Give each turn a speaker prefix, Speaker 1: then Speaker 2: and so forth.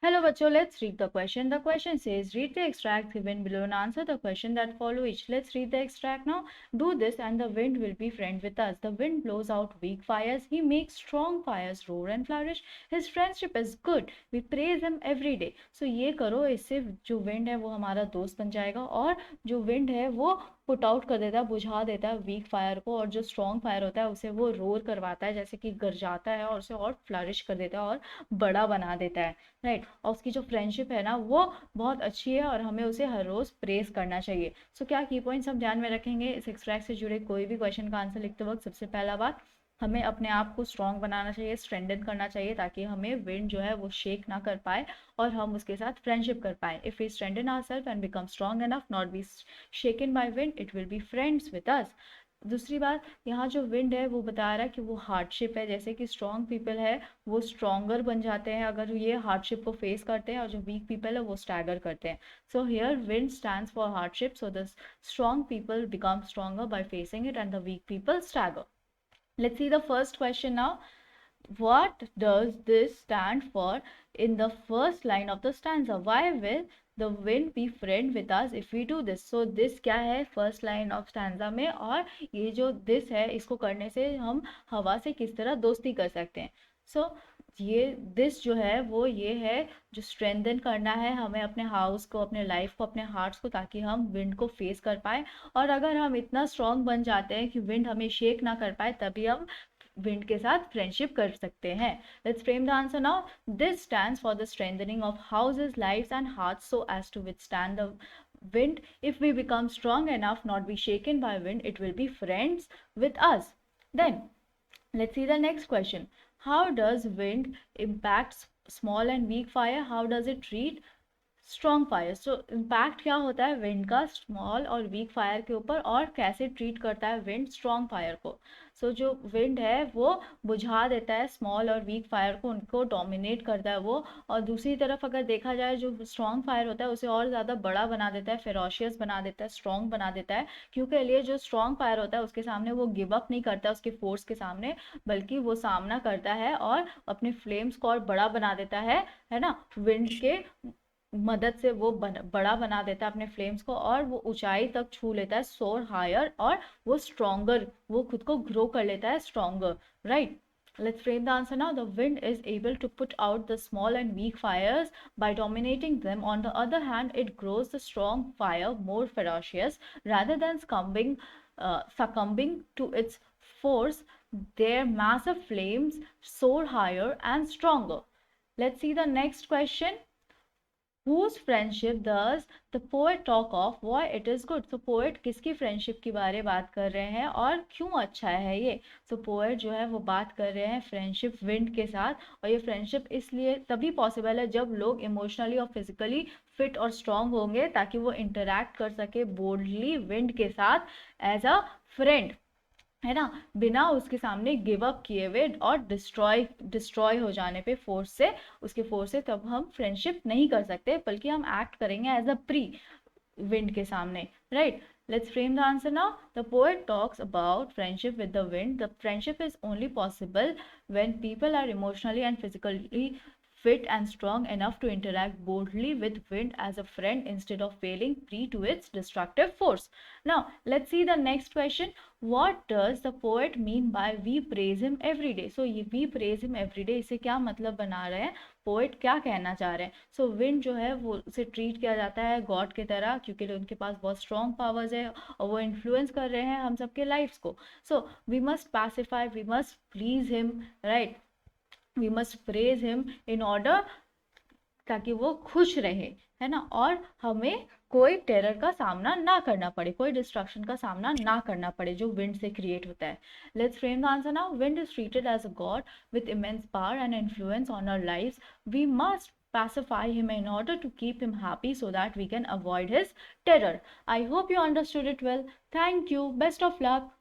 Speaker 1: Hello, bachcho. Let's read the question. The question says, read the extract given below and answer the question that follow each. Let's read the extract now. Do this and the wind will be friend with us. The wind blows out weak fires. He makes strong fires roar and flourish. His friendship is good. We praise him every day. So ये करो, इससे जो wind है वो हमारा दोस्त बन जाएगा और जो wind है वो पुट आउट कर देता है, बुझा देता है वीक फायर को, और जो स्ट्रॉन्ग फायर होता है उसे वो रोर करवाता है, जैसे कि गरजाता है और उसे और फ्लरिश कर देता है और बड़ा बना देता है, राइट। और उसकी जो फ्रेंडशिप है ना वो बहुत अच्छी है और हमें उसे हर रोज प्रेज करना चाहिए। सो क्या की पॉइंट्स हम ध्यान में रखेंगे इस एक्सट्रैक्ट से जुड़े कोई भी क्वेश्चन का आंसर लिखते वक्त? सबसे पहला बात, हमें अपने आप को स्ट्रॉन्ग बनाना चाहिए, स्ट्रेंथन करना चाहिए, ताकि हमें विंड जो है वो शेक ना कर पाए और हम उसके साथ फ्रेंडशिप कर पाए। If we strengthen ourselves and become strong enough not be shaken by wind, it will be friends with us. दूसरी बात, यहाँ जो विंड है वो बता रहा है कि वो हार्डशिप है, जैसे कि स्ट्रॉन्ग पीपल है वो स्ट्रॉन्गर बन जाते हैं अगर ये हार्डशिप को फेस करते हैं, और जो वीक पीपल है वो स्टैगर करते हैं। So here wind stands for hardship, so the strong people become stronger by facing it and the weak people stagger. Let's see the first question now. What does this stand for in the first line of the stanza? Why will the wind be friend with us if we do this? So this क्या है first line of stanza में, और ये जो this है इसको करने से हम हवा से किस तरह दोस्ती कर सकते हैं? So ये दिस जो है वो ये है जो स्ट्रेंथन करना है हमें अपने हाउस को, अपने लाइफ को, अपने हार्ट्स को, ताकि हम विंड को फेस कर पाए। और अगर हम इतना स्ट्रांग बन जाते हैं कि विंड हमें शेक ना कर पाए, तभी हम विंड के साथ फ्रेंडशिप कर सकते हैं। Let's frame the answer now. This stands for the strengthening of houses, lives and hearts so as to withstand the wind. If we become strong enough not be shaken by wind, it will be friends with us. Then let's see the next question. How does wind impact small and weak fire? How does it treat strong fire? So impact क्या होता है wind का small और week fire के ऊपर, और कैसे treat करता है विंड स्ट्रॉन्ग फायर को? सो जो विंड है वो बुझा देता है स्मॉल और वीक फायर को, उनको डोमिनेट करता है वो। और दूसरी तरफ अगर देखा जाए जो स्ट्रॉन्ग फायर होता है उसे और ज़्यादा बड़ा बना देता है, फेरोशियस बना देता है, स्ट्रॉन्ग बना देता है, क्योंकि लिए जो स्ट्रॉन्ग फायर होता है उसके सामने वो गिव अप नहीं करता उसके फोर्स के सामने, बल्कि वो सामना करता है और अपने फ्लेम्स को और बड़ा बना देता है ना, विंड के मदद से वो बड़ा बना देता है अपने फ्लेम्स को, और वो ऊंचाई तक छू लेता है, सोर हायर, और वो स्ट्रॉन्गर, वो खुद को ग्रो कर लेता है stronger, right. Let's frame the answer now. The wind is able to put out the small and weak fires by dominating them. On the other hand, it grows the strong fire more ferocious. Rather than succumbing to its force, their massive flames soar higher and stronger. Let's see the next question. Whose friendship does the poet talk of? Why it is good? So poet किसकी friendship के बारे में बात कर रहे हैं और क्यों अच्छा है ये? So poet जो है वो बात कर रहे हैं friendship wind के साथ, और ये friendship इसलिए तभी possible है जब लोग emotionally और physically fit और strong होंगे, ताकि वो interact कर सके boldly wind के साथ as a friend, है ना, बिना उसके सामने गिव अप किए हुए और डिस्ट्रॉय हो जाने पे फोर्स से, उसके फोर्स से, तब हम फ्रेंडशिप नहीं कर सकते, बल्कि हम एक्ट करेंगे एज अ प्री विंड के सामने, right. Let's frame the answer now. The poet talks about friendship with the wind. The friendship is only possible when people are emotionally and physically fit and strong enough to interact boldly with wind as a friend instead of failing prey to its destructive force. Now, let's see the next question. What does the poet mean by we praise him every day? So ये we praise him every day, इसे क्या मतलब बना रहे हैं, poet क्या कहना चाह रहे हैं? सो विंड जो है वो उसे ट्रीट किया जाता है गॉड की तरह, क्योंकि उनके पास बहुत स्ट्रॉन्ग पावर्स है और वो इन्फ्लुएंस कर रहे हैं हम सबके लाइफ्स को। So we must pacify, we must please him, right, we must praise him in order, ताकि वो खुश रहे, है ना, और हमें कोई टेरर का सामना ना करना पड़े, कोई डिस्ट्रक्शन का सामना ना करना पड़े जो विंड से क्रिएट होता है। Let's frame the answer now. Wind is treated as a god with immense power and influence on our lives. We must pacify him in order to keep him happy so that we can avoid his terror. I hope you understood it well. Thank you. Best of luck.